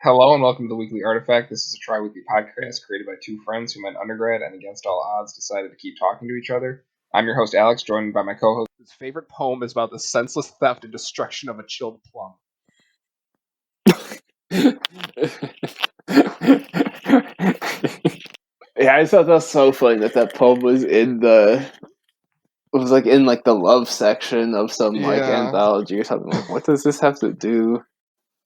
Hello and welcome to the Weekly Artifact. This is a tri-weekly podcast created by two friends who met in undergrad and against all odds decided to keep talking to each other. I'm your host Alex, joined by my co-host. His favorite poem is about the senseless theft and destruction of a chilled plum. Yeah, I thought that was so funny that poem was in the love section of some anthology or something. Like, what does this have to do?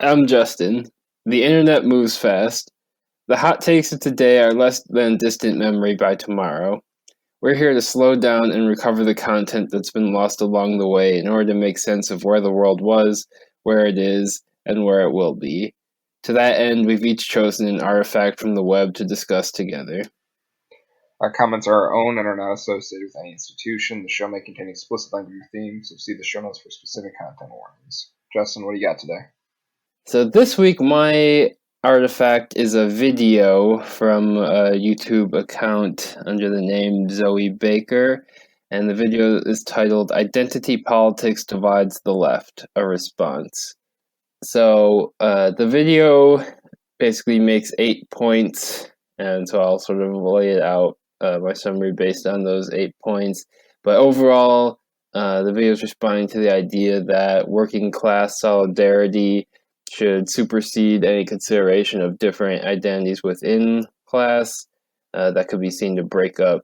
I'm Justin. The internet moves fast. The hot takes of today are less than distant memory by tomorrow. We're here to slow down and recover the content that's been lost along the way in order to make sense of where the world was, where it is, and where it will be. To that end, we've each chosen an artifact from the web to discuss together. Our comments are our own and are not associated with any institution. The show may contain explicit language or themes, so see the show notes for specific content warnings. Justin, what do you got today? So this week, my artifact is a video from a YouTube account under the name Zoe Baker, and the video is titled "Identity Politics Divides the Left: A Response." So the video basically makes 8 points, and so I'll sort of lay it out, my summary based on those 8 points. But overall, the video is responding to the idea that working class solidarity should supersede any consideration of different identities within class that could be seen to break up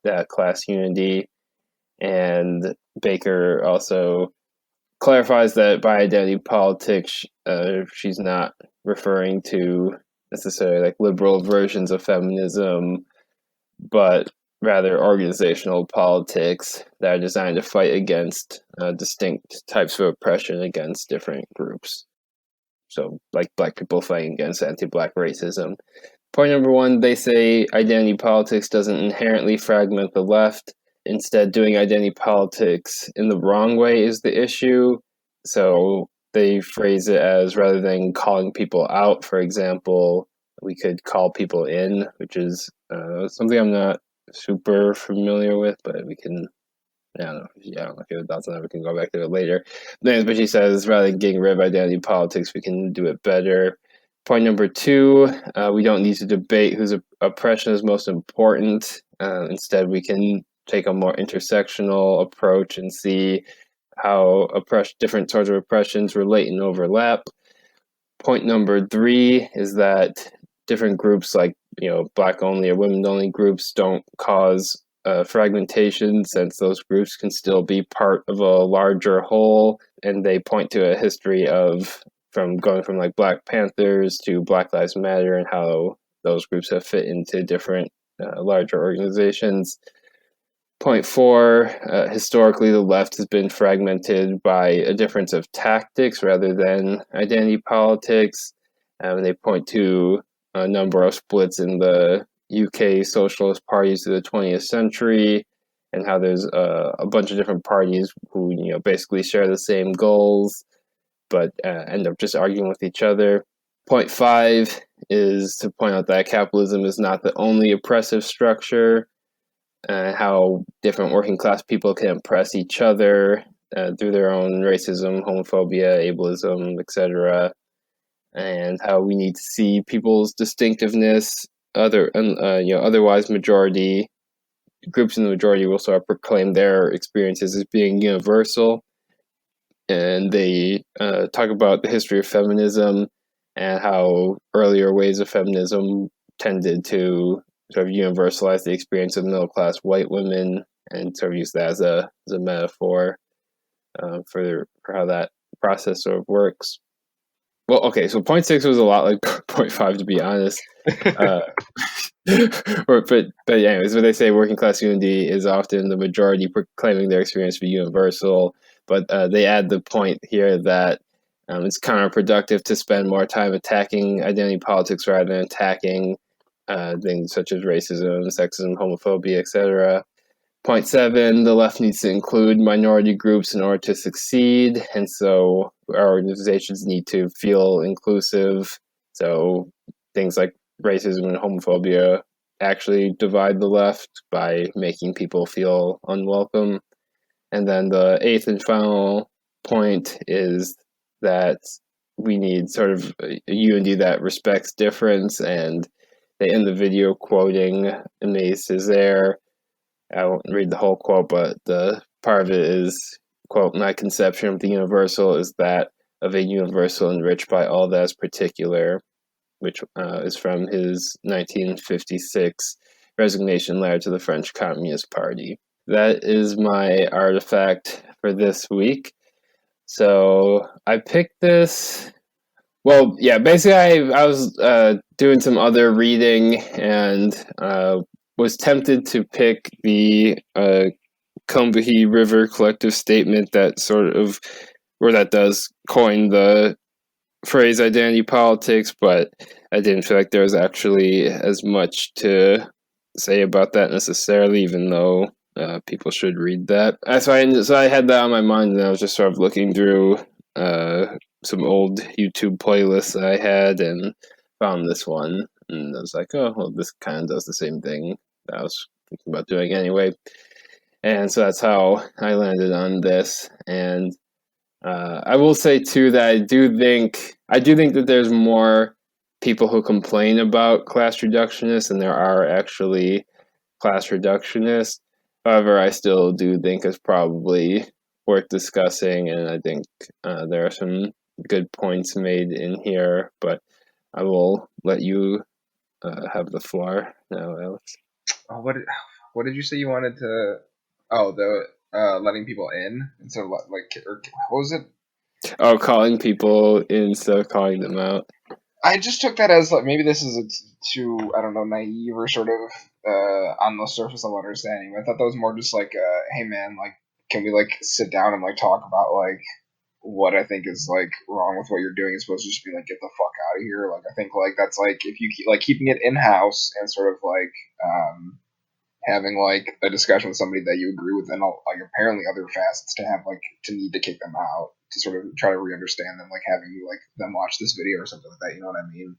that class unity. And Baker also clarifies that by identity politics, she's not referring to necessarily like liberal versions of feminism, but rather organizational politics that are designed to fight against distinct types of oppression against different groups. So, like black people fighting against anti-black racism. Point number one, they say identity politics doesn't inherently fragment the left. Instead, doing identity politics in the wrong way is the issue. So they phrase it as, rather than calling people out, for example, we could call people in, which is something I'm not super familiar with, but we can, I don't know if you have thoughts on that, we can go back to it later. But she says, rather than getting rid of identity politics, we can do it better. Point number two, we don't need to debate whose oppression is most important. Instead, we can take a more intersectional approach and see how different sorts of oppressions relate and overlap. Point number three is that different groups like, black-only or women-only groups don't cause fragmentation, since those groups can still be part of a larger whole. And they point to a history going from like Black Panthers to Black Lives Matter and how those groups have fit into different larger organizations. Point four, historically the left has been fragmented by a difference of tactics rather than identity politics. They point to a number of splits in the UK socialist parties of the 20th century, and how there's a bunch of different parties who basically share the same goals, but end up just arguing with each other. Point five is to point out that capitalism is not the only oppressive structure, how different working class people can oppress each other through their own racism, homophobia, ableism, etc., and how we need to see people's distinctiveness. Otherwise, majority groups in the majority will sort of proclaim their experiences as being universal, and they talk about the history of feminism and how earlier ways of feminism tended to sort of universalize the experience of middle-class white women, and sort of use that as a metaphor for how that process sort of works. Well, okay, so point six was a lot like point five, to be honest. But anyways, what they say, working class unity is often the majority proclaiming their experience to be universal, but they add the point here that it's counterproductive to spend more time attacking identity politics rather than attacking things such as racism, sexism, homophobia, etc. Point seven, the left needs to include minority groups in order to succeed, and so our organizations need to feel inclusive. So things like racism and homophobia actually divide the left by making people feel unwelcome. And then the eighth and final point is that we need sort of a unity that respects difference, and they end the video quoting Aimé Césaire. I won't read the whole quote, but the part of it is, quote, "My conception of the universal is that of a universal enriched by all that is particular," which is from his 1956 resignation letter to the French Communist Party. That is my artifact for this week. So I picked this. Well, yeah, basically I was doing some other reading and was tempted to pick the Combahee River collective statement that sort of, or that does coin the phrase identity politics, but I didn't feel like there was actually as much to say about that necessarily, even though people should read that. So I had that on my mind, and I was just sort of looking through some old YouTube playlists that I had and found this one, and I was like, oh, well, this kind of does the same thing that I was thinking about doing anyway. And so that's how I landed on this. And I will say too that I do think that there's more people who complain about class reductionists than there are actually class reductionists. However, I still do think it's probably worth discussing, and I think there are some good points made in here. But I will let you have the floor now, Alex. Oh, what did you say you wanted to? Oh, the letting people in instead of like, or what was it? Oh, calling people in instead of calling them out. I just took that as like maybe this is too, I don't know, naive or sort of on the surface level understanding. I thought that was more just like, hey man, like, can we like sit down and like talk about like what I think is like wrong with what you're doing? It's supposed to just be like, get the fuck out of here. Like, I think like that's like if you keep like keeping it in house and sort of like having like a discussion with somebody that you agree with, and like apparently other facets to have like to need to kick them out to sort of try to re-understand them, like having like them watch this video or something like that. You know what I mean?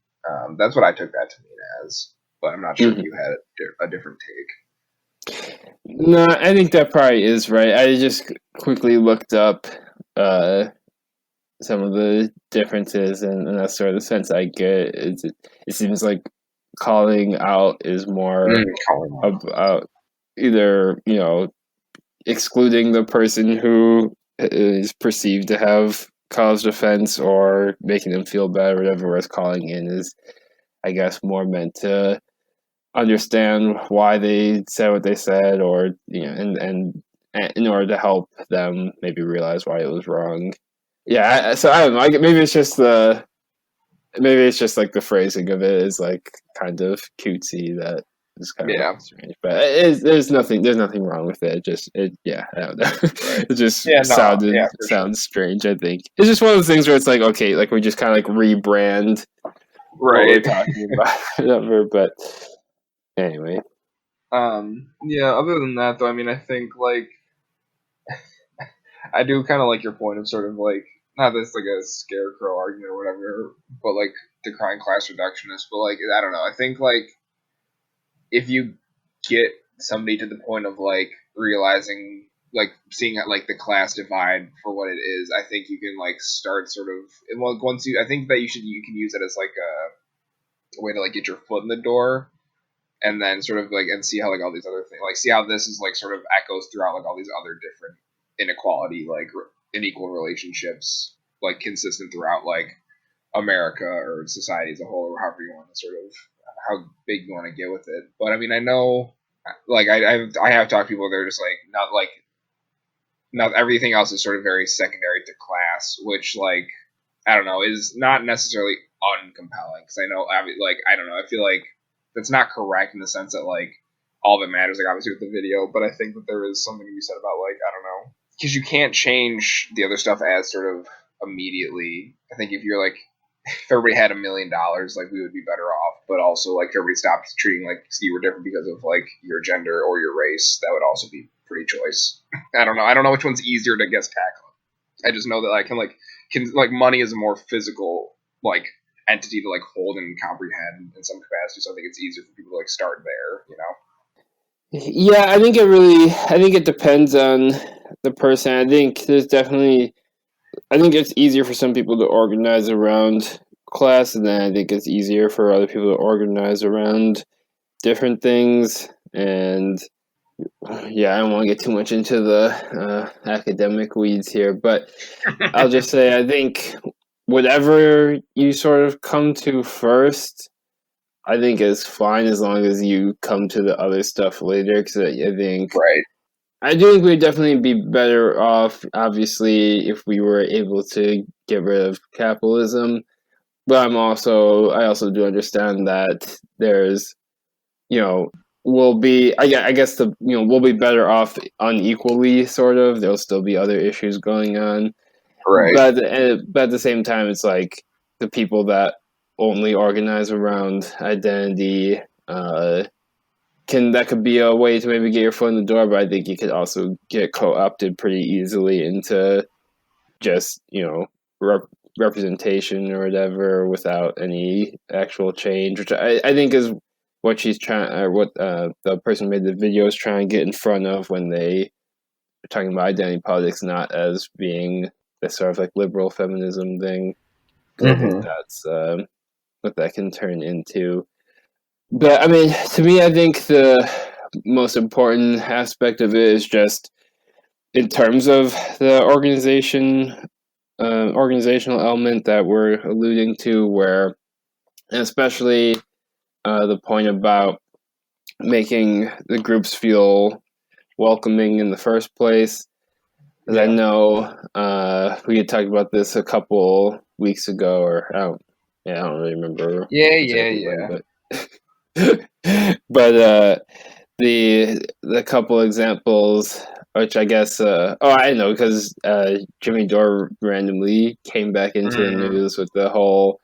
That's what I took that to mean as, but I'm not sure if you had a different take. No, I think that probably is right. I just quickly looked up some of the differences, and that's sort of the sense I get. It seems like calling out is more about either, excluding the person who is perceived to have caused offense or making them feel bad or whatever, whereas calling in is, I guess, more meant to understand why they said what they said, or and in order to help them maybe realize why it was wrong. Yeah, so I don't know. Maybe it's just like the phrasing of it is like kind of cutesy, that is kind of strange. But there's nothing wrong with it. I don't know. It just sounds strange. I think it's just one of those things where it's like, okay, like we just kind of like rebrand what we're talking about, whatever. But anyway. Other than that, though, I mean, I think like I do kind of like your point of sort of like, not this like a scarecrow argument or whatever, but like decrying class reductionists. But like, I don't know. I think like if you get somebody to the point of like realizing, like seeing like the class divide for what it is, I think you can like start sort of, and once you, I think that you can use it as like a way to like get your foot in the door, and then sort of like and see how like all these other things, like see how this is like sort of echoes throughout like all these other different inequality, like unequal relationships, like consistent throughout like America or society as a whole, or however you want to sort of, how big you want to get with it. But I mean, I know, like I have talked to people, they're just like not everything else is sort of very secondary to class, which like I don't know is not necessarily uncompelling, because I know like I don't know, I feel like that's not correct in the sense that like all that matters, like obviously with the video, but I think that there is something to be said about like I don't know, because you can't change the other stuff as sort of immediately. I think if you're like, if everybody had $1 million, like we would be better off. But also, like if everybody stopped treating like you were different because of like your gender or your race, that would also be pretty choice. I don't know which one's easier to guess tackle. I just know that I can money is a more physical like entity to like hold and comprehend in some capacity. So I think it's easier for people to like start there. Yeah, I think it depends on the person. I think there's definitely I think it's easier for some people to organize around class, and then I think it's easier for other people to organize around different things. And yeah, I don't want to get too much into the academic weeds here, but I'll just say I think whatever you sort of come to first, I think is fine as long as you come to the other stuff later. Because I think Right. I do think we'd definitely be better off, obviously, if we were able to get rid of capitalism. But I also do understand that there's, we'll be, I guess we'll be better off unequally, sort of. There'll still be other issues going on. Right. But at the same time, it's like the people that only organize around identity, that could be a way to maybe get your foot in the door, but I think you could also get co-opted pretty easily into just, representation or whatever without any actual change, which I think is what she's trying, or what the person who made the video is trying to get in front of when they are talking about identity politics, not as being this sort of like liberal feminism thing. Because I think that's what that can turn into. But I mean, to me, I think the most important aspect of it is just in terms of the organizational element that we're alluding to, where, and especially the point about making the groups feel welcoming in the first place. As I know, we had talked about this a couple weeks ago, or I don't really remember. Yeah. When, but the couple examples, which I guess I know because Jimmy Dore randomly came back into the news with the whole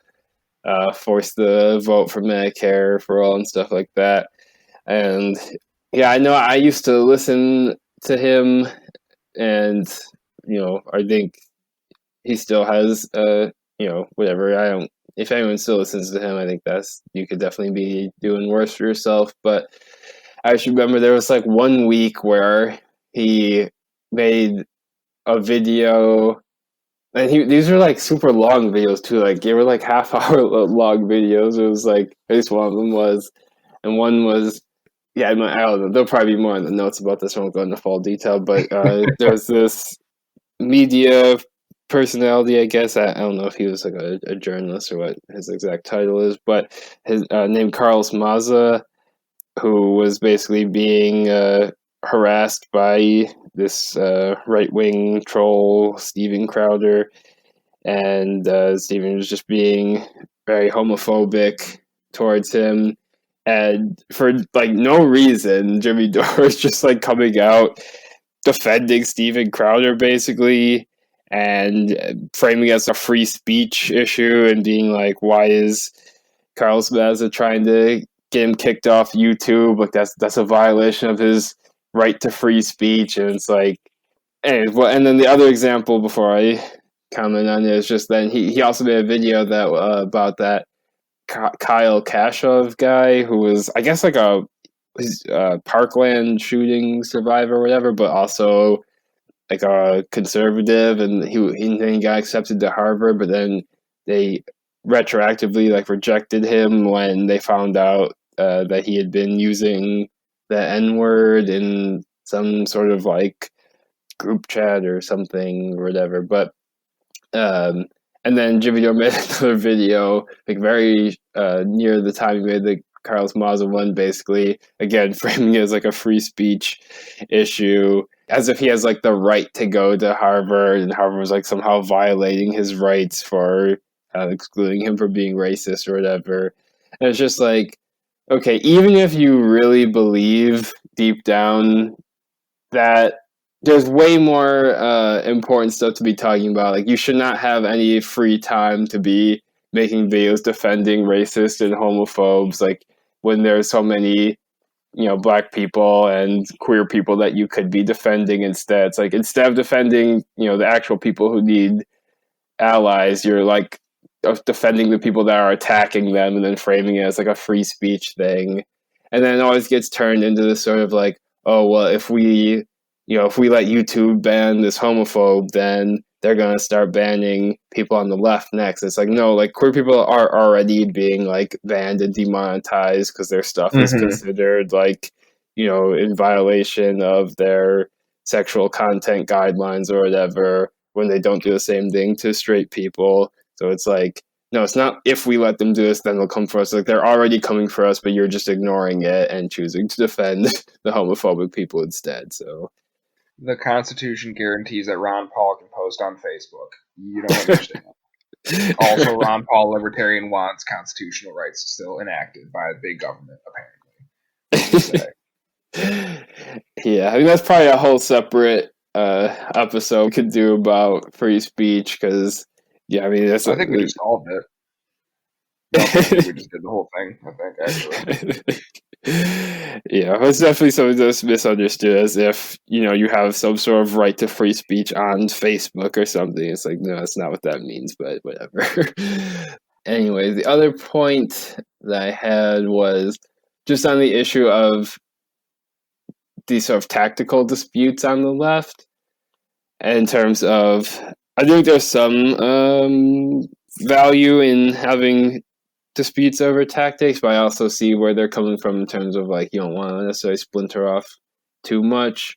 force the vote for Medicare for all and stuff like that. And yeah, I know I used to listen to him, and I think he still has whatever. I don't. If anyone still listens to him, I think you could definitely be doing worse for yourself. But I just remember there was like 1 week where he made a video, and these were like super long videos too. Like they were like half-hour long videos. It was like, at least one of them was, and one was, yeah, I don't know. There'll probably be more in the notes about this. I won't go into full detail, but there's this media personality, I guess. I don't know if he was like a journalist or what his exact title is, but his named Carlos Maza, who was basically being harassed by this right-wing troll, Steven Crowder, and Steven was just being very homophobic towards him. And for like no reason, Jimmy Dore is just like coming out defending Steven Crowder basically, and framing it as a free speech issue, and being like, why is Carlos Maza trying to get him kicked off YouTube? Like that's a violation of his right to free speech. And it's like, and then the other example before I comment on it is just then he also made a video that about that Kyle Kashuv guy, who was, I guess, like a Parkland shooting survivor or whatever, but also like a conservative, and he got accepted to Harvard, but then they retroactively like rejected him when they found out that he had been using the N-word in some sort of like group chat or something or whatever. But and then Jimmy Dore made another video like very near the time he made the Carlos Maza one, basically again framing it as like a free speech issue, as if he has like the right to go to Harvard, and Harvard was like somehow violating his rights for excluding him from being racist or whatever. And it's just like, okay, even if you really believe deep down that there's way more important stuff to be talking about, like you should not have any free time to be making videos defending racists and homophobes, like when there's so many black people and queer people that you could be defending instead. It's like, instead of defending the actual people who need allies, you're like defending the people that are attacking them, and then framing it as like a free speech thing. And then it always gets turned into this sort of like, oh well, if we let YouTube ban this homophobe, then they're going to start banning people on the left next. It's like, no, like queer people are already being like banned and demonetized because their stuff is considered like, you know, in violation of their sexual content guidelines or whatever when they don't do the same thing to straight people. So it's like, no, it's not if we let them do this, then they'll come for us. Like they're already coming for us, but you're just ignoring it and choosing to defend the homophobic people instead. So the Constitution guarantees that Ron Paul can post on Facebook. You don't understand. Also, Ron Paul, libertarian, wants constitutional rights still enacted by the big government, apparently. Yeah, I mean that's probably a whole separate episode we could do about free speech because, yeah, I mean that's. I think we just solved it. No, I think we just did the whole thing. I think actually. Yeah, it's definitely something that's misunderstood as if, you know, you have some sort of right to free speech on Facebook or something. It's like, no, that's not what that means, but whatever. Anyway, the other point that I had was just on the issue of these sort of tactical disputes on the left. In terms of, I think there's some value in having disputes over tactics, but I also see where they're coming from in terms of like you don't want to necessarily splinter off too much.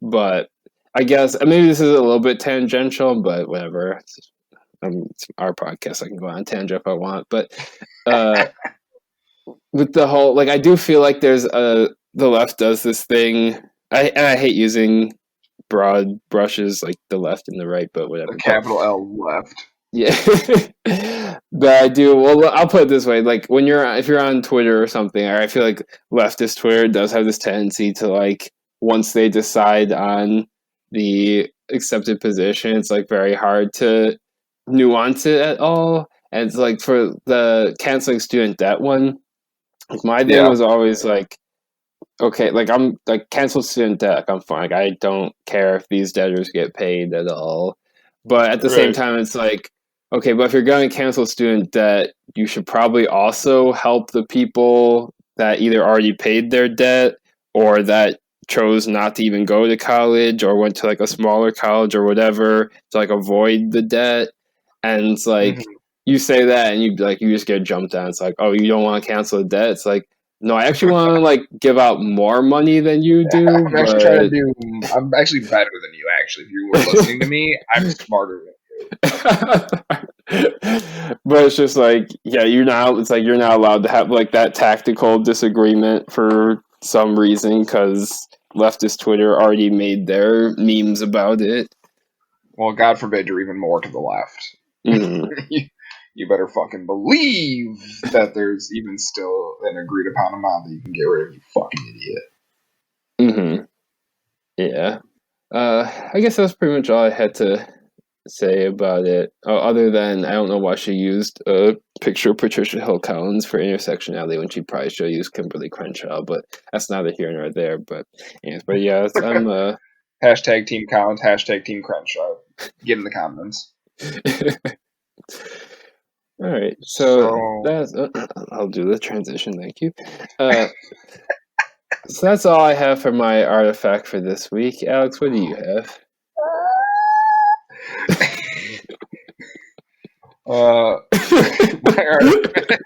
But I guess maybe this is a little bit tangential, but whatever. It's our podcast. I can go on tangent if I want, but with the whole like, I do feel like there's the left does this thing. I hate using broad brushes like the left and the right, but whatever. The capital L left. Yeah. But I do. Well, I'll put it this way: like if you're on Twitter or something, I feel like leftist Twitter does have this tendency to like once they decide on the accepted position, it's like very hard to nuance it at all. And it's like for the canceling student debt one, like my thing was always like, okay, like I'm like cancel student debt, like I'm fine. Like I don't care if these debtors get paid at all. But at the same time, it's like, okay, but if you're going to cancel student debt, you should probably also help the people that either already paid their debt or that chose not to even go to college or went to like a smaller college or whatever to like avoid the debt. And it's like you say that and you just get jumped on. It's like, oh, you don't want to cancel the debt. It's like, no, I actually want to like give out more money than you do. I'm actually trying to do. I'm actually better than you. Actually, if you were listening to me, I'm smarter than you. But it's just like, yeah, it's like you're not allowed to have like that tactical disagreement for some reason because leftist Twitter already made their memes about it. Well, God forbid you're even more to the left. You better fucking believe that there's even still an agreed upon amount that you can get rid of, you fucking idiot. Yeah. I guess that's pretty much all I had to say about it. Other than I don't know why she used a picture of Patricia Hill Collins for intersectionality when she probably should have used Kimberly Crenshaw, but that's neither here nor there. But yeah, I'm hashtag Team Collins, hashtag Team Crenshaw. Get in the comments. All right, so that's I'll do the transition. Thank you. So that's all I have for my artifact for this week. Alex, what do you have? My artifact.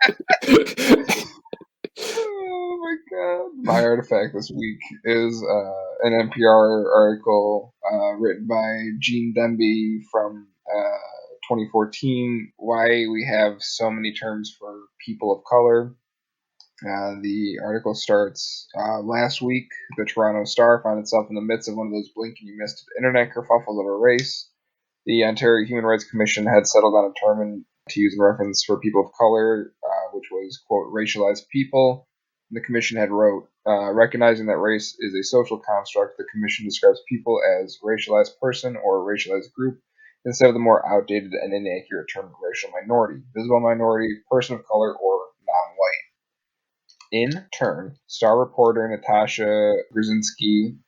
Oh my god! My artifact this week is an NPR article written by Gene Demby from 2014. Why we have so many terms for people of color. The article starts last week. The Toronto Star found itself in the midst of one of those blink and you missed internet kerfuffles of a race. The Ontario Human Rights Commission had settled on a term to use in reference for people of color, which was, quote, racialized people. The commission had wrote, recognizing that race is a social construct, the commission describes people as racialized person or racialized group instead of the more outdated and inaccurate term racial minority, visible minority, person of color, or non-white. In turn, Star reporter Natasha Grzinski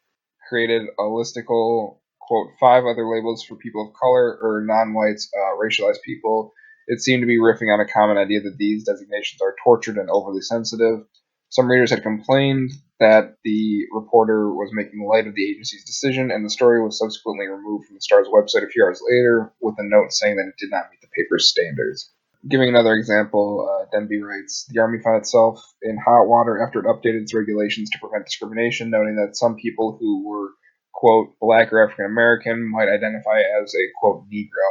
created a listicle, quote, 5 other labels for people of color or non-whites, racialized people. It seemed to be riffing on a common idea that these designations are tortured and overly sensitive. Some readers had complained that the reporter was making light of the agency's decision, and the story was subsequently removed from the Star's website a few hours later with a note saying that it did not meet the paper's standards. Giving another example, Denby writes, the Army found itself in hot water after it updated its regulations to prevent discrimination, noting that some people who were, quote, black or African American might identify as a, quote, Negro.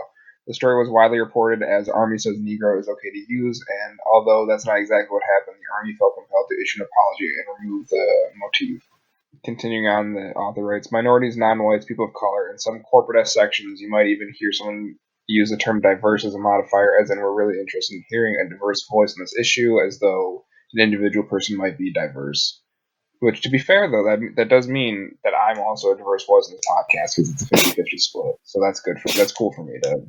The story was widely reported as Army says Negro is okay to use, and although that's not exactly what happened, the Army felt compelled to issue an apology and remove the motif. Continuing on, the author writes, minorities, non-whites, people of color, in some corporate sections, you might even hear someone use the term diverse as a modifier, as in we're really interested in hearing a diverse voice on this issue, as though an individual person might be diverse. Which, to be fair, though, that does mean that I'm also a diverse voice in this podcast, because it's a 50-50 split. So that's cool for me to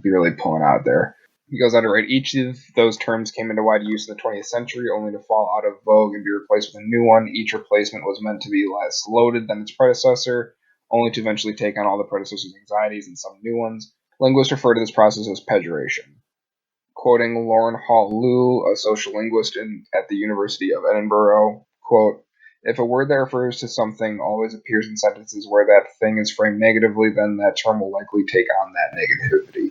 be really pulling out there. He goes on to write, each of those terms came into wide use in the 20th century, only to fall out of vogue and be replaced with a new one. Each replacement was meant to be less loaded than its predecessor, only to eventually take on all the predecessor's anxieties and some new ones. Linguists refer to this process as pejoration. Quoting Lauren Hall Liu, a social linguist at the University of Edinburgh, quote, if a word that refers to something always appears in sentences where that thing is framed negatively, then that term will likely take on that negativity.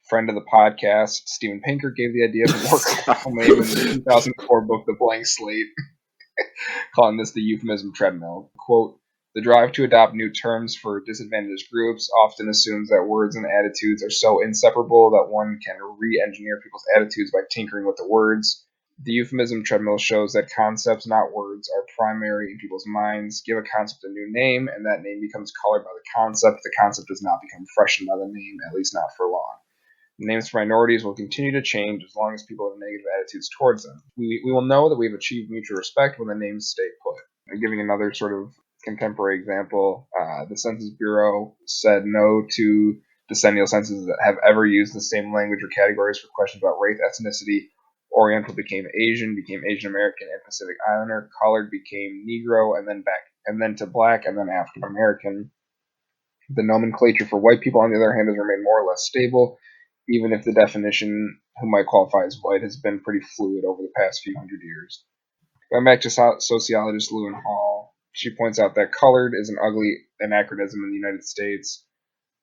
Friend of the podcast, Steven Pinker, gave the idea of a more colorful name in the 2004 book The Blank Slate, calling this the euphemism treadmill. Quote, the drive to adopt new terms for disadvantaged groups often assumes that words and attitudes are so inseparable that one can re-engineer people's attitudes by tinkering with the words. The euphemism treadmill shows that concepts, not words, are primary in people's minds. Give a concept a new name, and that name becomes colored by the concept. The concept does not become freshened by the name, at least not for long. Names for minorities will continue to change as long as people have negative attitudes towards them. We will know that we've achieved mutual respect when the names stay put. Giving another sort of contemporary example, the Census Bureau said no to decennial censuses that have ever used the same language or categories for questions about race, ethnicity. Oriental became Asian American, and Pacific Islander. Colored became Negro, and then to Black, and then African American. The nomenclature for white people, on the other hand, has remained more or less stable, even if the definition who might qualify as white has been pretty fluid over the past few hundred years. Going back to sociologist Lewin Hall, she points out that colored is an ugly anachronism in the United States,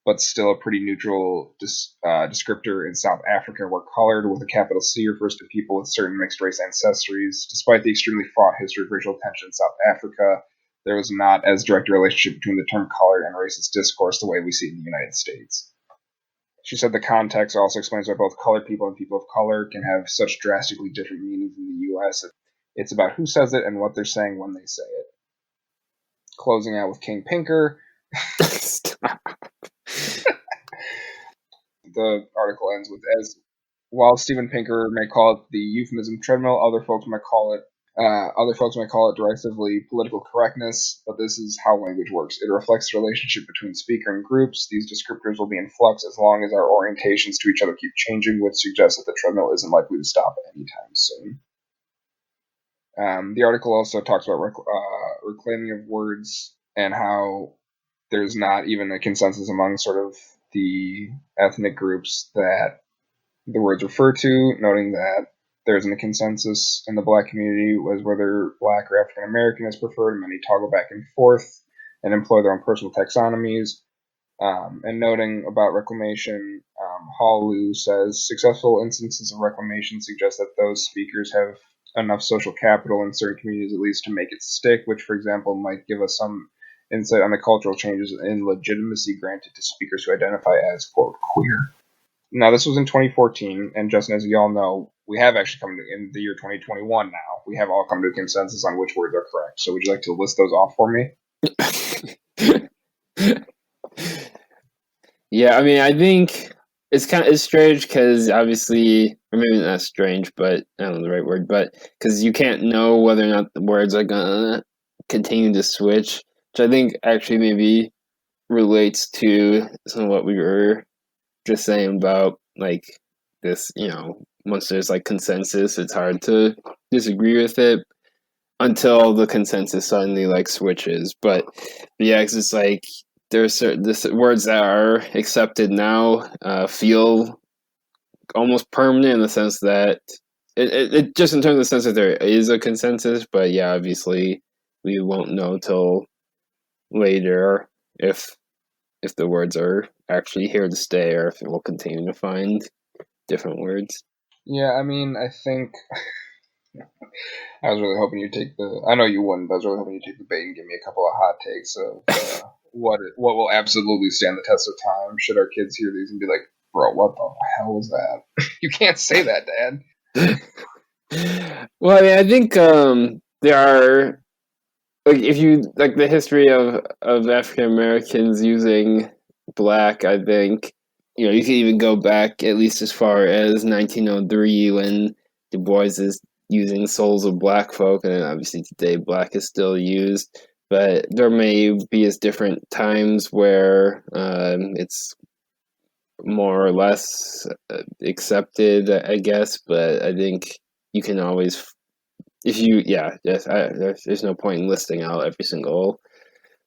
but still a pretty neutral descriptor in South Africa, where colored with a capital C refers to people with certain mixed race ancestries. Despite the extremely fraught history of racial tension in South Africa, there was not as direct a relationship between the term colored and racist discourse the way we see it in the United States. She said the context also explains why both colored people and people of color can have such drastically different meanings in the U.S. It's about who says it and what they're saying when they say it. Closing out with King Pinker. The article ends with, as while Steven Pinker may call it the euphemism treadmill, other folks might call it derisively political correctness, but this is how language works. It reflects the relationship between speaker and groups. These descriptors will be in flux as long as our orientations to each other keep changing, which suggests that the treadmill isn't likely to stop anytime soon. The article also talks about reclaiming of words and how there's not even a consensus among sort of the ethnic groups that the words refer to, noting that there isn't a consensus in the Black community as whether Black or African American is preferred. Many toggle back and forth and employ their own personal taxonomies. And noting about reclamation, Hall Liu says successful instances of reclamation suggest that those speakers have enough social capital in certain communities at least to make it stick, which, for example, might give us some insight on the cultural changes in legitimacy granted to speakers who identify as, quote, queer. Now, this was in 2014, and Justin, as you all know, we have actually come to, in the year 2021 now, we have all come to a consensus on which words are correct. So would you like to list those off for me? Yeah, I mean, I think it's strange because obviously, or maybe not strange, but I don't know the right word, but because you can't know whether or not the words are gonna continue to switch, which I think actually maybe relates to some of what we were just saying about like this, once there's like consensus, it's hard to disagree with it until the consensus suddenly like switches. But yeah, 'cause it's like there's certain words that are accepted now feel almost permanent in the sense that it just in terms of the sense that there is a consensus, but yeah, obviously we won't know till later if the words are actually here to stay or if we'll continue to find different words. Yeah, I mean, I think I was really hoping you'd take the. I know you wouldn't, but I was really hoping you'd take the bait and give me a couple of hot takes of what will absolutely stand the test of time. Should our kids hear these and be like, "Bro, what the hell was that?" You can't say that, Dad. Well, I mean, I think there are, like, if you like the history of African Americans using black, I think you can even go back at least as far as 1903 when Du Bois is using souls of black folk, and then obviously today black is still used, but there may be as different times where it's more or less accepted, I guess, but I think you can always, there's no point in listing out every single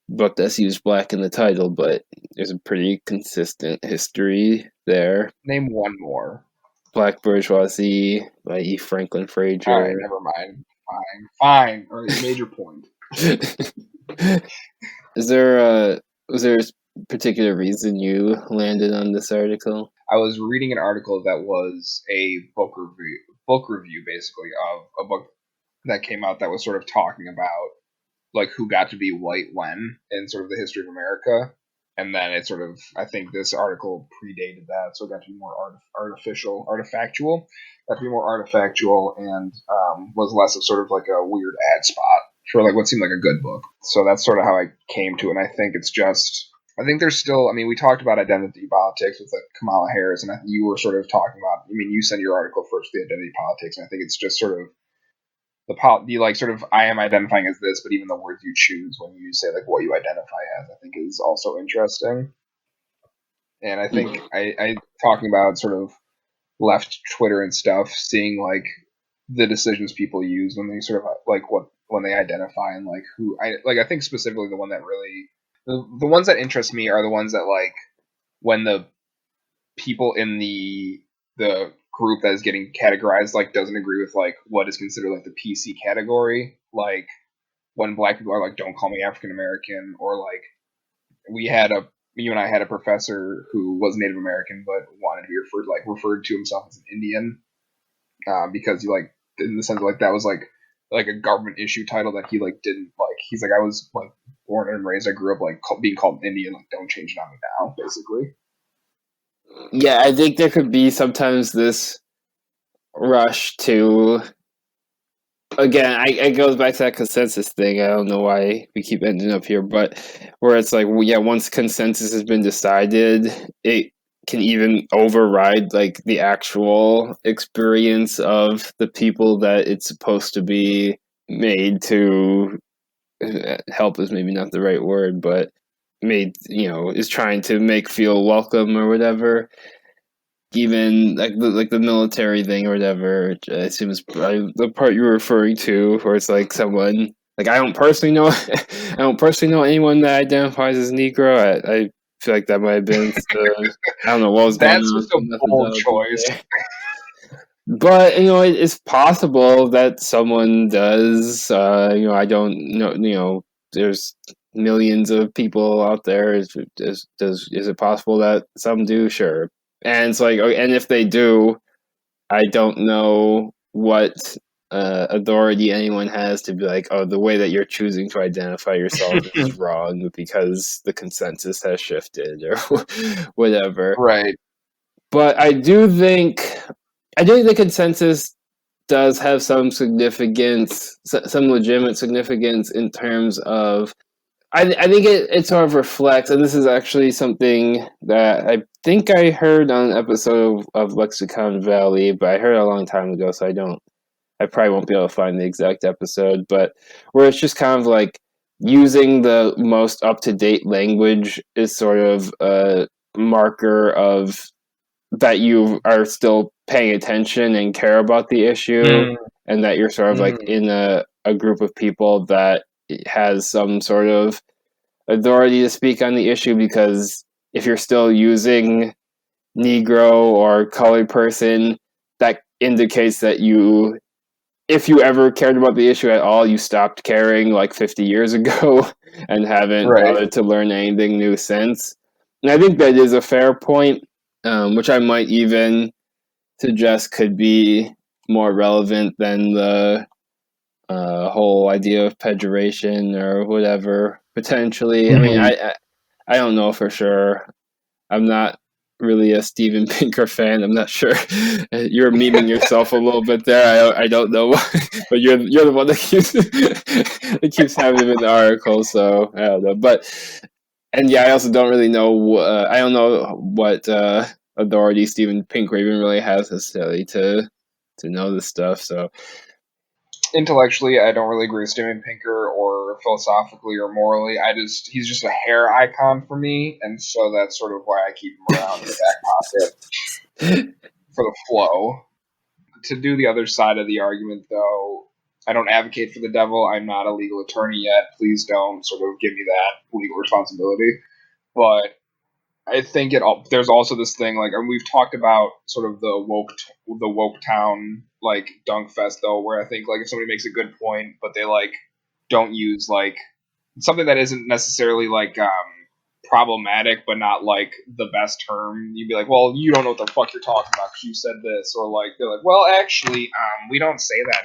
book that's used black in the title, but there's a pretty consistent history there. Name one more. Black Bourgeoisie by E. Franklin Frazier. All right, never mind. Fine. All right, you made your point. Was there a particular reason you landed on this article? I was reading an article that was a book review basically of a book that came out that was sort of talking about like who got to be white when in sort of the history of America. And then it sort of, I think this article predated that, so it got to be more artifactual, and was less of sort of like a weird ad spot for like what seemed like a good book. So that's sort of how I came to it. And I think it's just, I think there's still, I mean, we talked about identity politics with like Kamala Harris, and I think you were sort of talking about, I mean, you sent your article first, the identity politics, and I think it's just sort of the like sort of I am identifying as this, but even the words you choose when you say like what you identify as, I think is also interesting. And I think I talking about sort of left Twitter and stuff, seeing like the decisions people use when they sort of like when they identify and like who I think specifically the one that really the ones that interest me are the ones that like when the people in the group that is getting categorized like doesn't agree with like what is considered like the PC category, like when black people are like don't call me African American, or like you and I had a professor who was Native American but wanted to be referred to himself as an Indian because he like in the sense of, like that was like a government issue title that he like didn't like. He's like I was like born and raised, I grew up like being called Indian, like don't change it on me now, basically. Yeah, I think there could be sometimes this rush to, again, it goes back to that consensus thing. I don't know why we keep ending up here, but where it's like, well, yeah, once consensus has been decided, it can even override like the actual experience of the people that it's supposed to be made to help is maybe not the right word, but made, is trying to make feel welcome or whatever. Even like the military thing or whatever, which I assume is probably the part you were referring to, where it's like someone like I don't personally know anyone that identifies as Negro. I feel like that might have been I don't know what was going on. That's just a bold choice. But it's possible that someone does. I don't know. There's millions of people out there. Is it possible that some do? Sure. And it's like, and if they do, I don't know what authority anyone has to be like, oh, the way that you're choosing to identify yourself is wrong because the consensus has shifted or whatever. Right. But I do think the consensus does have some significance, some legitimate significance in terms of, I think it sort of reflects, and this is actually something that I think I heard on an episode of Lexicon Valley, but I heard it a long time ago, so I probably won't be able to find the exact episode, but where it's just kind of like using the most up-to-date language is sort of a marker of that you are still paying attention and care about the issue, and that you're sort of like in a group of people that has some sort of authority to speak on the issue, because if you're still using Negro or colored person, that indicates that if you ever cared about the issue at all, you stopped caring like 50 years ago and haven't bothered to learn anything new since. And I think that is a fair point, which I might even suggest could be more relevant than the whole idea of pejoration or whatever, potentially. Mm-hmm. I mean, I don't know for sure. I'm not really a Steven Pinker fan. I'm not sure. You're memeing yourself a little bit there. I don't know why, but you're the one that keeps having him in the article. So I don't know. But I also don't really know. I don't know what authority Steven Pinker even really has necessarily to know this stuff. So intellectually, I don't really agree with Steven Pinker, or philosophically or morally. He's just a hair icon for me, and so that's sort of why I keep him around in the back pocket for the flow. To do the other side of the argument, though, I don't advocate for the devil. I'm not a legal attorney yet. Please don't sort of give me that legal responsibility. But I think there's also this thing, like, and we've talked about sort of the woke town, like, dunk fest, though, where I think, like, if somebody makes a good point, but they, like, don't use, like, something that isn't necessarily, like, problematic, but not, like, the best term, you'd be like, well, you don't know what the fuck you're talking about because you said this, or, like, they're like, well, actually, we don't say that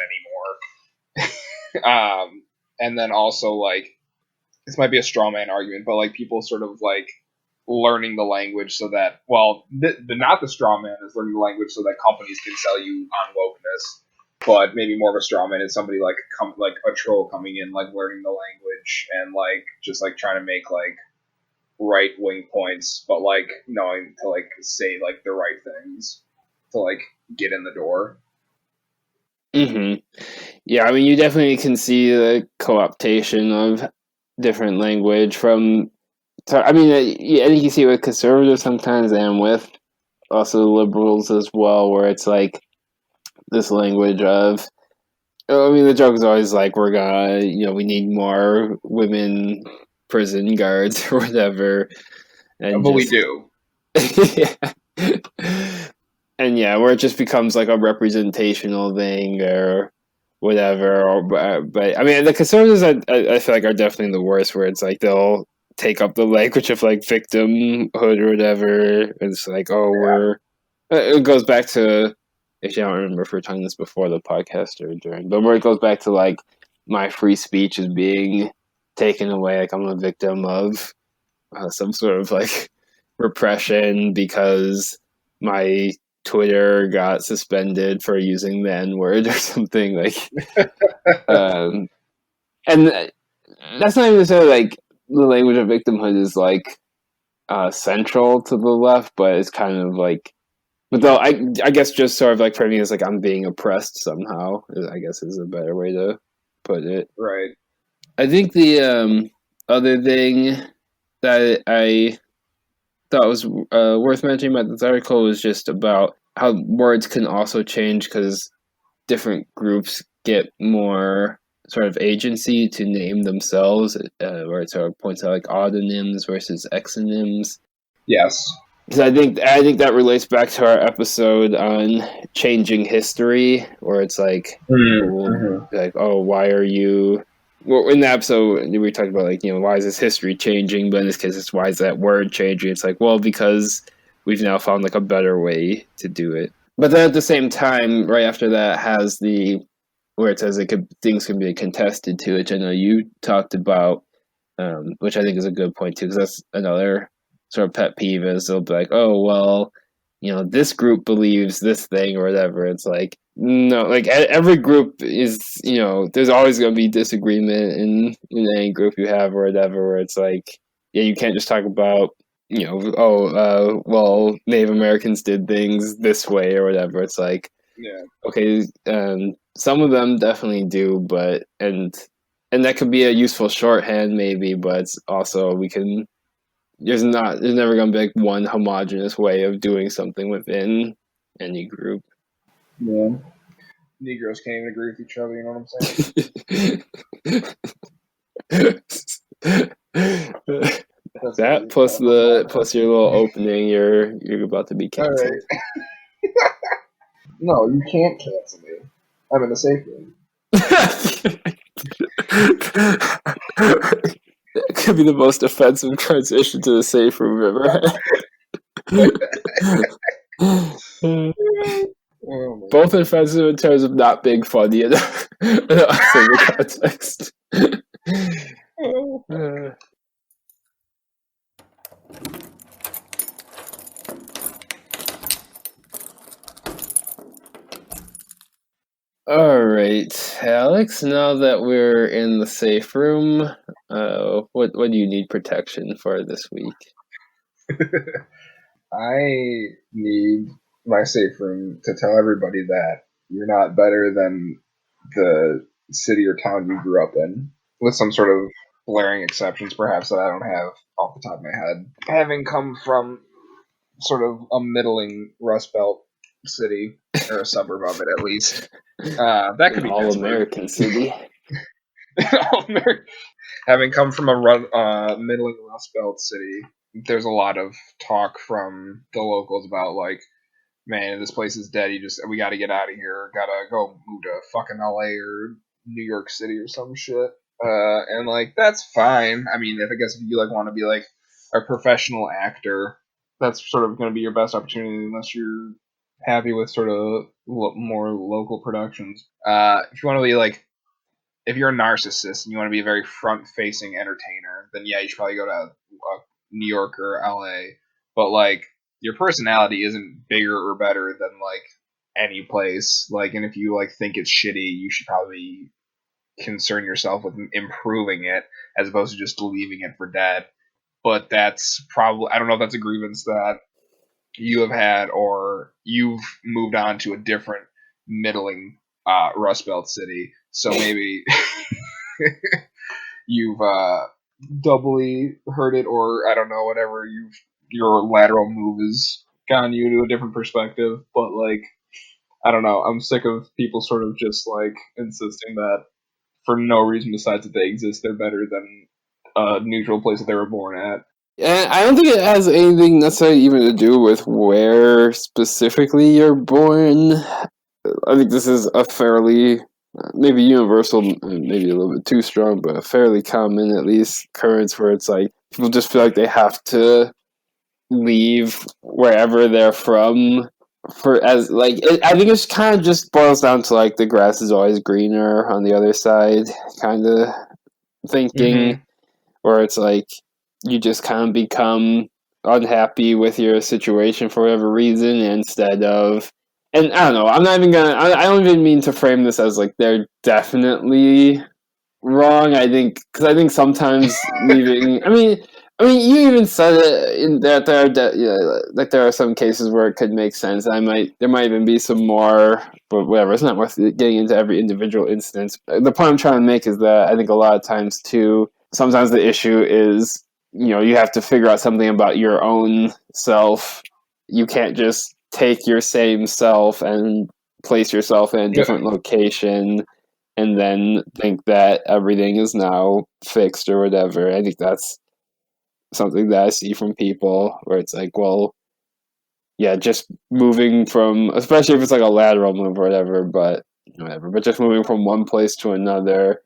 anymore. And then also, like, this might be a straw man argument, but, like, people sort of, like, learning the language so that, not the straw man is learning the language so that companies can sell you on wokeness, but maybe more of a straw man is somebody like a troll coming in, like, learning the language and, like, just, like, trying to make, like, right wing points, but, like, knowing to, like, say, like, the right things to, like, get in the door. Mm-hmm. Yeah, I mean, you definitely can see the co-optation of different language from. I mean, I think you see it with conservatives sometimes, and with also liberals as well, where it's like this language of. I mean, the joke is always like, we're gonna, we need more women prison guards or whatever, and but we do. Yeah. And where it just becomes like a representational thing or whatever. But I mean, the conservatives, I feel like, are definitely the worst, where it's like they'll take up the language of like victimhood or whatever. It's like, it goes back to, actually, I don't remember if we were talking this before the podcast or during, but where it goes back to like my free speech is being taken away, like I'm a victim of some sort of like repression because my Twitter got suspended for using the N-word or something, like. And that's not even necessarily like the language of victimhood is like central to the left, but it's kind of like, but though I guess just sort of like framing it as like I'm being oppressed somehow, I guess, is a better way to put it. Right. I think the other thing that I thought was worth mentioning about this article was just about how words can also change because different groups get more sort of agency to name themselves, where it sort of points out like autonyms versus exonyms. Yes. Because I think that relates back to our episode on changing history, where it's like, like, oh, why are you? Well, in the episode we talked about like, why is this history changing? But in this case, it's why is that word changing? It's like, well, because we've now found like a better way to do it. But then at the same time, right after that has where it says things can be contested to, which I know you talked about, which I think is a good point too, because that's another sort of pet peeve is they'll be like, oh, well, this group believes this thing or whatever. It's like, no, like every group is, there's always going to be disagreement in any group you have or whatever, where it's like, you can't just talk about, well, Native Americans did things this way or whatever. It's like, okay, some of them definitely do, but, and that could be a useful shorthand maybe, but it's also there's never going to be like one homogenous way of doing something within any group. Yeah. Negroes can't even agree with each other, you know what I'm saying? That plus your little opening, you're about to be canceled. All right. No, you can't cancel me. I'm in the safe room. It could be the most offensive transition to the safe room we've ever had. Both offensive in terms of not being funny in the context. All right, Alex. Now that we're in the safe room, what do you need protection for this week? I need my safe room to tell everybody that you're not better than the city or town you grew up in, with some sort of glaring exceptions, perhaps, that I don't have off the top of my head. Having come from sort of a middling Rust Belt city, or a suburb of it at least, that could be all-American city. Having come from a middling Rust Belt city, there's a lot of talk from the locals about, like, man, this place is dead. We got to get out of here. Gotta go move to fucking LA or New York City or some shit. And like that's fine. I mean, I guess if you like want to be like a professional actor, that's sort of going to be your best opportunity unless you're happy with sort of more local productions. If you want to be like, if you're a narcissist and you want to be a very front-facing entertainer, then yeah, you should probably go to New York or LA. But like, your personality isn't bigger or better than like any place. Like, and if you like think it's shitty, you should probably concern yourself with improving it as opposed to just leaving it for dead. But that's probably, I don't know if that's a grievance that you have had or you've moved on to a different middling Rust Belt city. So maybe you've doubly heard it, or I don't know, whatever. Your lateral move has gotten you to a different perspective. But like, I don't know. I'm sick of people sort of just like insisting that for no reason besides that they exist, they're better than a neutral place that they were born at. And I don't think it has anything necessarily even to do with where specifically you're born. I think this is a fairly, maybe universal, maybe a little bit too strong, but a fairly common, at least, occurrence where it's like people just feel like they have to leave wherever they're from I think it's kind of just boils down to like the grass is always greener on the other side kind of thinking, where it's like you just kind of become unhappy with your situation for whatever reason instead of, and I don't know, I don't even mean to frame this as like they're definitely wrong. Because I think sometimes leaving, you even said it in that like there are some cases where it could make sense. There might even be some more, but whatever. It's not worth getting into every individual instance. The point I'm trying to make is that I think a lot of times too, sometimes the issue is, you have to figure out something about your own self. You can't just take your same self and place yourself in a different location and then think that everything is now fixed or whatever. I think that's something that I see from people where it's like, well, yeah, just moving from, especially if it's like a lateral move or whatever, but just moving from one place to another,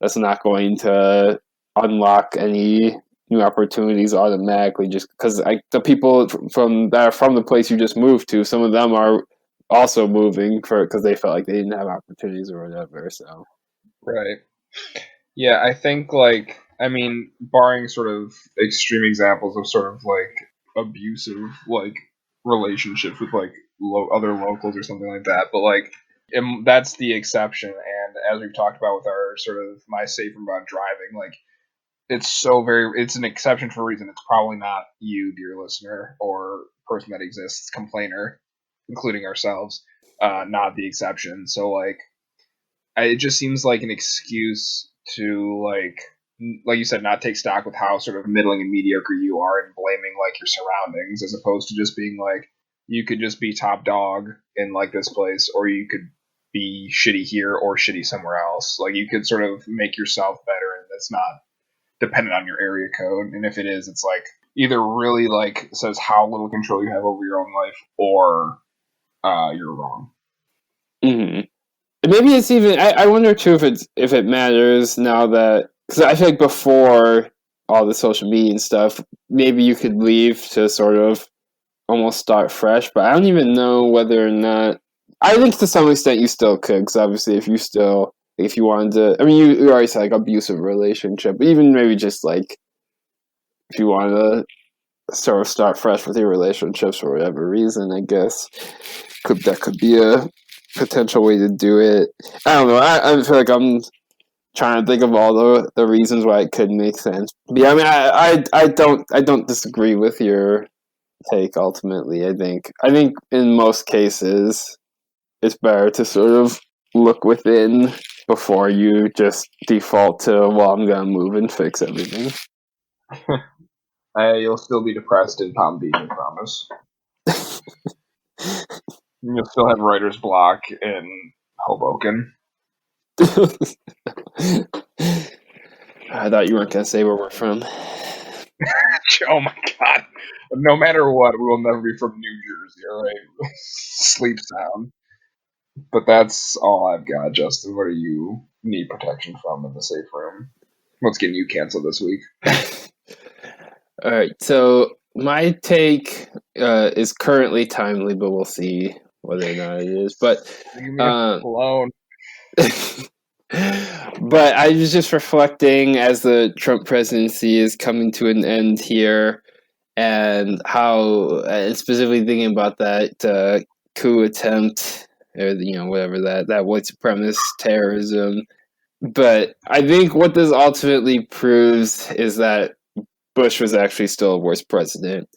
that's not going to unlock any new opportunities automatically just because the people from the place you just moved to, some of them are also moving because they felt like they didn't have opportunities or whatever. So Right. Yeah, I think like barring sort of extreme examples of sort of like abusive like relationships with like other locals or something like that, but like that's the exception. And as we've talked about with our sort of my safe about driving, like it's an exception for a reason. It's probably not you, dear listener, or person that exists, complainer, including ourselves, not the exception. So like it just seems like an excuse to like you said, not take stock with how sort of middling and mediocre you are and blaming like your surroundings as opposed to just being like you could just be top dog in like this place or you could be shitty here or shitty somewhere else. Like you could sort of make yourself better and that's not dependent on your area code. And if it is, it's like either really like says how little control you have over your own life or you're wrong. Mm-hmm. Maybe it's even. I wonder too if it matters now that, because I feel like before all the social media and stuff, maybe you could leave to sort of almost start fresh. But I don't even know whether or not. I think to some extent you still could, because obviously if you wanted to, I mean, you already said like abusive relationship, but even maybe just like if you wanted to sort of start fresh with your relationships for whatever reason, I guess that could be a potential way to do it. I don't know. I feel like I'm trying to think of all the reasons why it could make sense. But yeah, I mean, I don't disagree with your take. Ultimately, I think in most cases it's better to sort of look within before you just default to, well, I'm gonna move and fix everything. You'll still be depressed in Palm Beach, I promise. You'll still have writer's block in Hoboken. I thought you weren't gonna say where we're from. Oh my god. No matter what, we will never be from New Jersey, alright? Sleep sound. But that's all I've got, Justin. What do you need protection from in the safe room? What's getting you canceled this week? Alright, so my take is currently timely, but we'll see whether or not it is. But Leave me alone. But I was just reflecting as the Trump presidency is coming to an end here, and how, and specifically thinking about that coup attempt, or whatever that white supremacist terrorism. But I think what this ultimately proves is that Bush was actually still a worse president.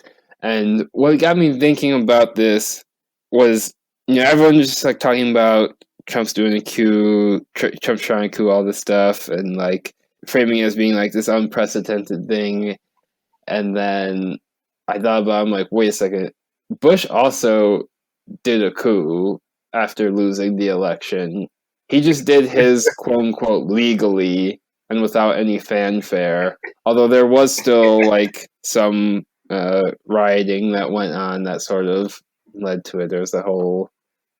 And what got me thinking about this was, everyone was just like talking about Trump's doing a coup, Trump's trying to coup all this stuff, and like framing it as being like this unprecedented thing. And then I thought about, I'm like, wait a second, Bush also did a coup after losing the election. He just did his quote unquote legally and without any fanfare. Although there was still like some rioting that went on that sort of led to it. There was the whole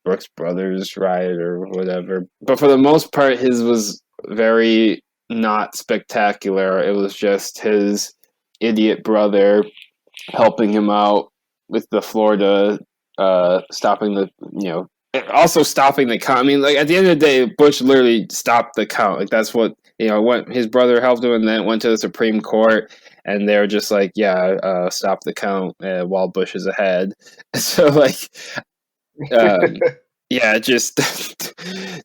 Brooks Brothers Riot or whatever. But for the most part, his was very not spectacular. It was just his idiot brother helping him out with the Florida stopping the also stopping the count. I mean, like at the end of the day, Bush literally stopped the count. Like that's what went. His brother helped him, and then went to the Supreme Court, and they're just like, yeah, stop the count while Bush is ahead. So like, yeah, it just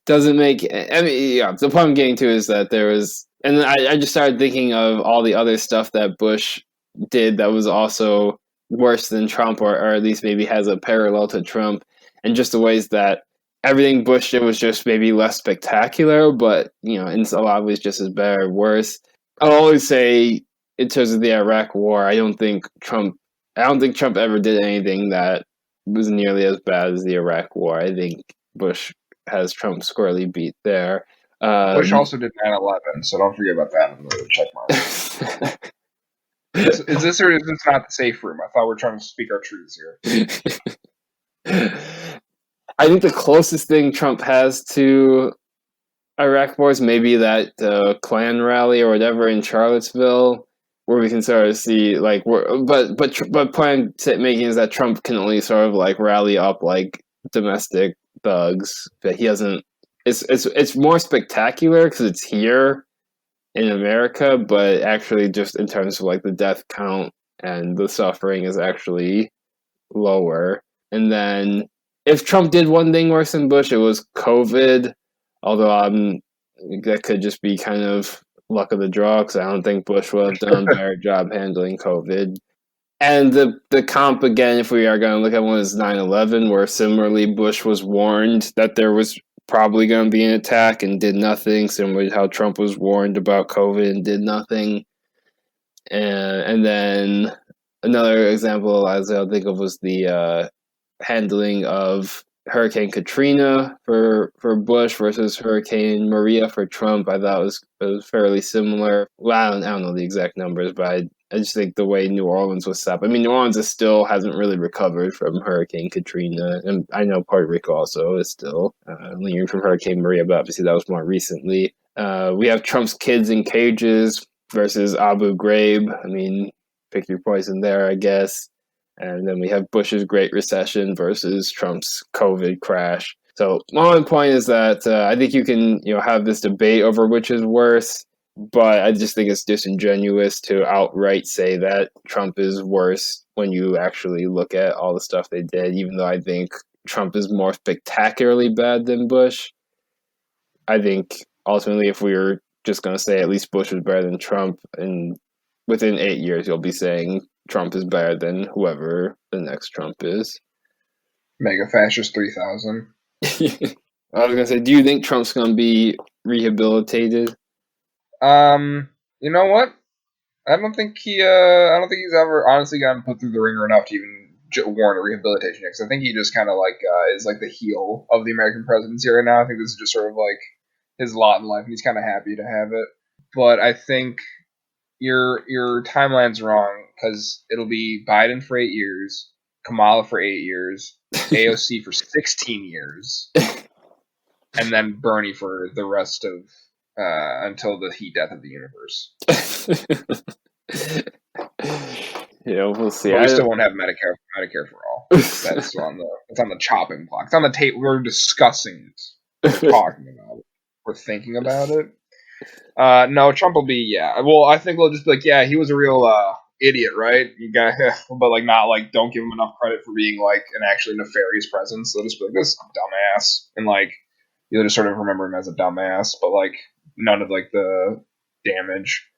doesn't make. I mean, yeah, the point I'm getting to is that there was, and I just started thinking of all the other stuff that Bush did that was also worse than Trump, or at least maybe has a parallel to Trump, and just the ways that everything Bush did was just maybe less spectacular, but in a lot of ways just as bad or worse. I'll always say, in terms of the Iraq War, I don't think Trump ever did anything that was nearly as bad as the Iraq War. I think Bush has Trump squarely beat there. Bush also did 9/11, so don't forget about that in the check mark. Is this or is this not the safe room? I thought we were trying to speak our truths here. I think the closest thing Trump has to Iraq War is maybe that Klan rally or whatever in Charlottesville, where we can sort of see like, but point making is that Trump can only sort of like rally up like domestic thugs, but he doesn't. It's more spectacular because it's here in America, but actually just in terms of like the death count and the suffering is actually lower. And then if Trump did one thing worse than Bush, it was COVID. Although that could just be kind of luck of the draw, because I don't think Bush would have done a better job handling COVID. And the comp again, if we are going to look at one, is 9/11, where similarly Bush was warned that there was probably going to be an attack and did nothing, similar to how Trump was warned about COVID and did nothing. And then another example as I'll think of was the handling of Hurricane Katrina for Bush versus Hurricane Maria for Trump. I thought it was fairly similar. Well, I don't know the exact numbers, but I just think the way New Orleans was set up. I mean, New Orleans still hasn't really recovered from Hurricane Katrina, and I know Puerto Rico also is still lingering from Hurricane Maria, but obviously that was more recently. We have Trump's kids in cages versus Abu Ghraib. I mean, pick your poison there, I guess. And then we have Bush's Great Recession versus Trump's COVID crash. So my only point is that I think you can have this debate over which is worse, but I just think it's disingenuous to outright say that Trump is worse when you actually look at all the stuff they did, even though I think Trump is more spectacularly bad than Bush. I think ultimately if we were just going to say at least Bush was better than Trump, and within 8 years you'll be saying Trump is better than whoever the next Trump is. Mega Fascist 3000. I was gonna say, do you think Trump's gonna be rehabilitated? You know what? I don't think he's ever honestly gotten put through the ringer enough to even warrant a rehabilitation. Because I think he just kind of is like the heel of the American presidency right now. I think this is just sort of like his lot in life, and he's kind of happy to have it. But I think your timeline's wrong, because it'll be Biden for 8 years, Kamala for 8 years, AOC for 16 years, and then Bernie for the rest of until the heat death of the universe. We'll see. But we still won't have Medicare for all. That's still on the chopping block. It's on the tape. We're discussing it. We're talking about it. We're thinking about it. No, Trump will be, yeah. Well, I think we'll just be like, yeah, he was a real idiot, right? But not don't give him enough credit for being an actually nefarious president. So they'll just be like, this dumbass, and you'll just sort of remember him as a dumbass, but none of the damage.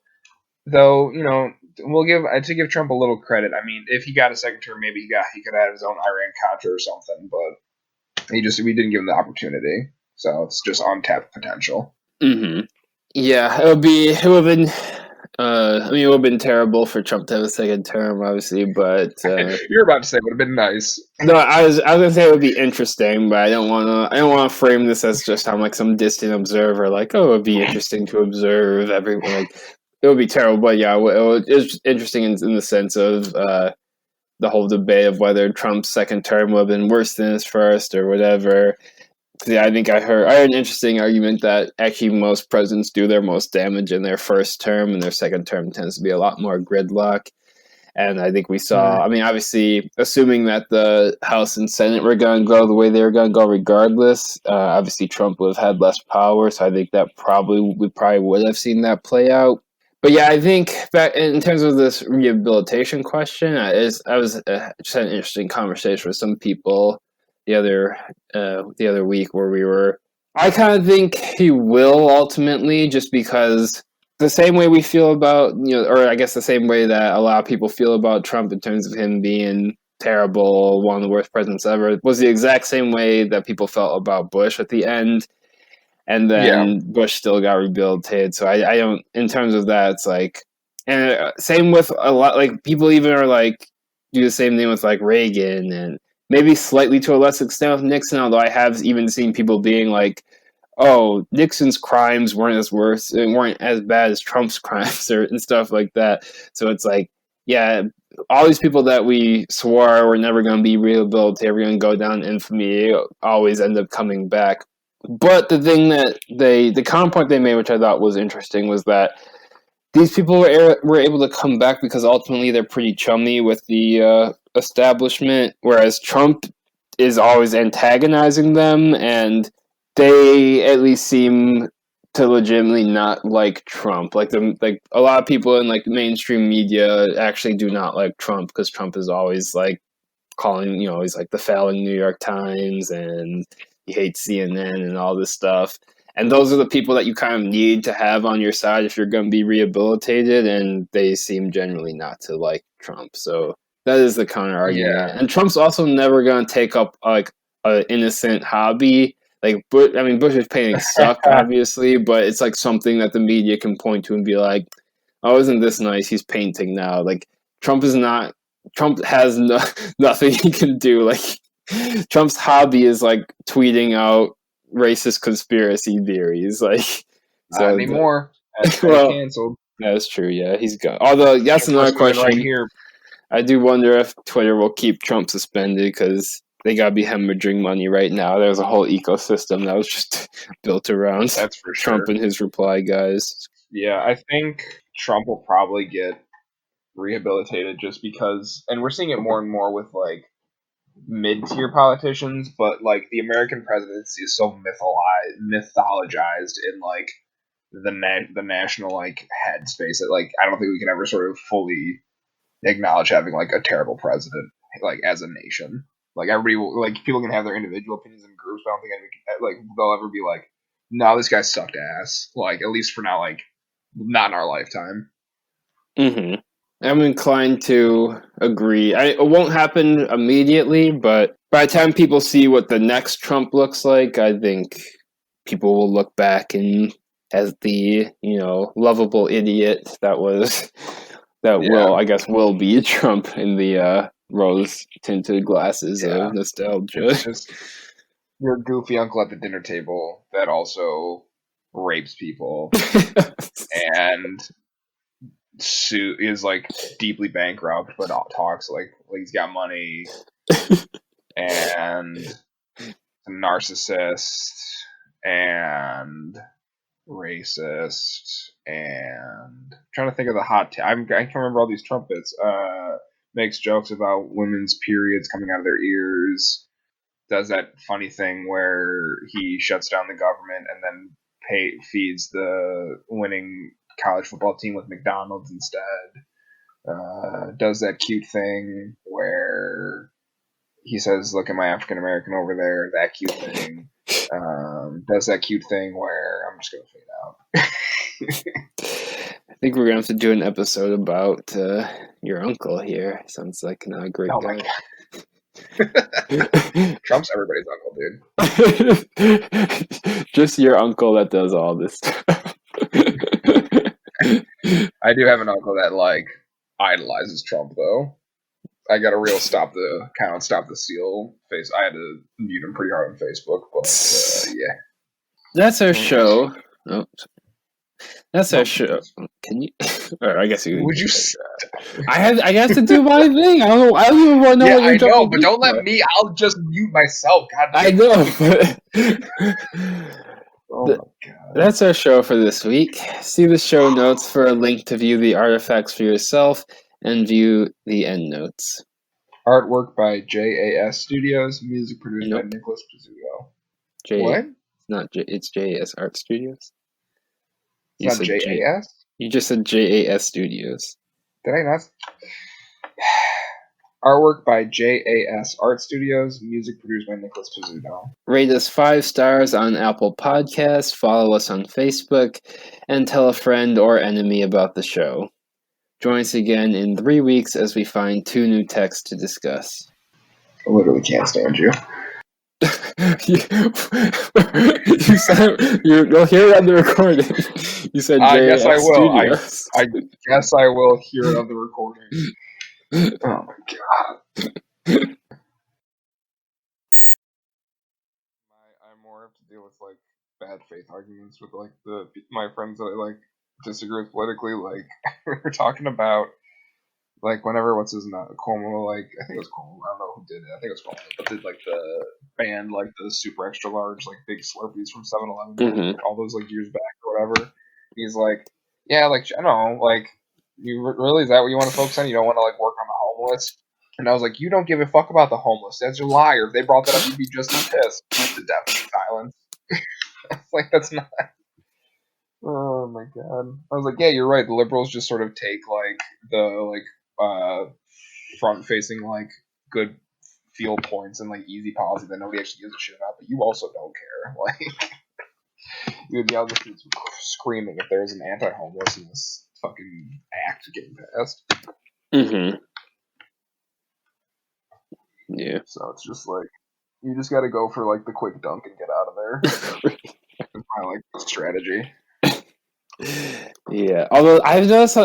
Though we'll give Trump a little credit. I mean, if he got a second term, maybe he could have his own Iran Contra or something, but we didn't give him the opportunity. So it's just untapped potential. Mm-hmm. Yeah, it would have been. It would have been terrible for Trump to have a second term, obviously, but you're about to say it would have been nice. No, I was gonna say it would be interesting, but I don't want to frame this as just I'm some distant observer, it would be interesting to observe everyone. It would be terrible, but yeah, it's interesting in the sense of the whole debate of whether Trump's second term would have been worse than his first or whatever. Yeah, I think I heard an interesting argument that actually most presidents do their most damage in their first term, and their second term tends to be a lot more gridlock. And I think we saw, obviously, assuming that the House and Senate were going to go the way they were going to go regardless, obviously Trump would have had less power. So I think that we probably would have seen that play out. But yeah, I think back in terms of this rehabilitation question, I was just had an interesting conversation with some people the other week where I kind of think he will ultimately, just because the same way we feel about, or I guess the same way that a lot of people feel about Trump in terms of him being terrible, one of the worst presidents ever, was the exact same way that people felt about Bush at the end. And then Bush still got rehabilitated. So I don't, in terms of that, it's and same with a lot, people even are do the same thing with Reagan, and maybe slightly to a less extent with Nixon, although I have even seen people being oh, Nixon's crimes weren't as bad as Trump's crimes and stuff like that. So it's yeah, all these people that we swore were never going to be rehabilitated, were going to go down in infamy, always end up coming back. But the thing that the counterpoint they made, which I thought was interesting, was that these people were able to come back because ultimately they're pretty chummy with the establishment, whereas Trump is always antagonizing them, and they at least seem to legitimately not like Trump. A lot of people in mainstream media actually do not like Trump, because Trump is always calling, he's the failing New York Times, and he hates CNN and all this stuff. And those are the people that you kind of need to have on your side if you're going to be rehabilitated, and they seem generally not to like Trump. So that is the counter argument. Yeah. And Trump's also never going to take up an innocent hobby. Bush is painting suck, obviously, but it's something that the media can point to and be like, oh, isn't this nice? He's painting now. Trump has nothing he can do. Trump's hobby is tweeting out racist conspiracy theories. Not anymore. Canceled. That's true. Yeah, he's gone. Although that's another question. Right here. I do wonder if Twitter will keep Trump suspended because they gotta be hemorrhaging money right now. There's a whole ecosystem that was just built around That's for Trump sure. and his reply guys. Yeah, I think Trump will probably get rehabilitated just because, and we're seeing it more and more with like mid-tier politicians, but like the American presidency is so mythologized in like the national like headspace that like I don't think we can ever sort of fully acknowledge having like a terrible president like as a nation. Like everybody will, like people can have their individual opinions in groups, but I don't think like they'll ever be like, no, this guy sucked ass. Like at least for now, like not in our lifetime. Mm-hmm. I'm inclined to agree. It won't happen immediately, but by the time people see what the next Trump looks like, I think people will look back and as the lovable idiot that will be Trump in the rose tinted glasses of nostalgia. It's just your goofy uncle at the dinner table that also rapes people and is like deeply bankrupt, but talks like he's got money and a narcissist and racist and I'm trying to think of the hot. I can't remember all these trumpets. Makes jokes about women's periods coming out of their ears. Does that funny thing where he shuts down the government and then feeds the winning college football team with McDonald's instead. Does that cute thing where he says, "Look at my African American over there." That cute thing. Does that cute thing where I'm just gonna fade out. I think we're gonna have to do an episode about your uncle here. Sounds like not a great guy. Trump's everybody's uncle, dude. Just your uncle that does all this stuff. I do have an uncle that like idolizes Trump though. I got a real stop the steal face. I had to mute him pretty hard on Facebook, but yeah. That's our show. Oh, that's our show. Can you? Or I guess you. Would you? I have to do my thing. I don't even want to know what you're doing. I know, but don't let me. I'll just mute myself. God damn. I know. But oh my God. That's our show for this week. See the show notes for a link to view the artifacts for yourself and view the endnotes. Artwork by JAS Studios. Music produced by Nicholas Pizzuto. What? It's JAS Art Studios. It's not JAS? You just said JAS Studios. Did I not? Artwork by JAS Art Studios. Music produced by Nicholas Pizzuto. Rate us 5 stars on Apple Podcasts. Follow us on Facebook. And tell a friend or enemy about the show. Join us again in 3 weeks as we find 2 new texts to discuss. I literally can't stand you. You said you'll hear it on the recording. You said I guess I will. Studios. I guess I will hear it on the recording. Oh my God. I more have to deal with like bad faith arguments with like my friends that I like disagree with politically. Like we were talking about like whenever what's his name Cuomo, like I think it was Cuomo, I don't know who did it. I think it was Cuomo, but did like the band like the super extra large like big Slurpees from 7-Eleven all those like years back or whatever. He's like, yeah, like I don't know, like you really is that what you want to focus on? You don't want to like work on the homeless? And I was like, you don't give a fuck about the homeless. That's a liar. If they brought that up, you'd be just as pissed. The deafening silence. Like that's not. Oh my God. I was like, yeah, you're right. The liberals just sort of take like the front facing like good field points and like easy policy that nobody actually gives a shit about, but you also don't care. Like you would be able to be screaming if there's an anti-homelessness fucking act getting passed. Yeah. So it's just like you just got to go for like the quick dunk and get out of there. It's my like strategy. Yeah, although I've noticed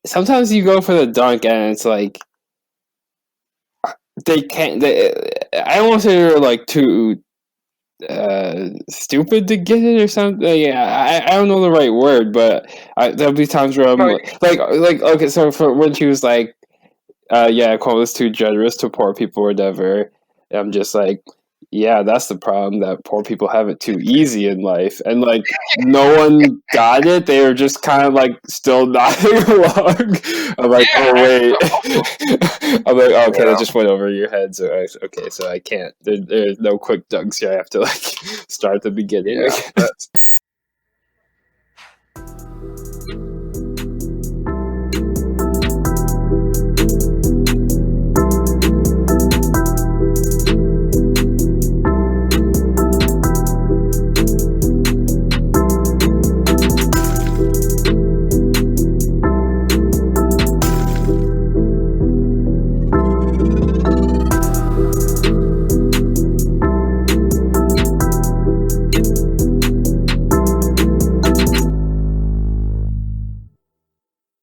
sometimes you go for the dunk and it's like they can't. I don't want to say they're like too stupid to get it or something. Yeah, I don't know the right word, but there'll be times where I'm like okay, so for when she was like, yeah, call this too generous to poor people or whatever, I'm just like, yeah, that's the problem, that poor people have it too easy in life, and like no one got it. They were just kind of like still nodding along. I'm like, oh wait. I'm like, oh, okay, that just went over your head. So okay, so I can't. There's no quick dunks here. I have to like start at the beginning. Yeah,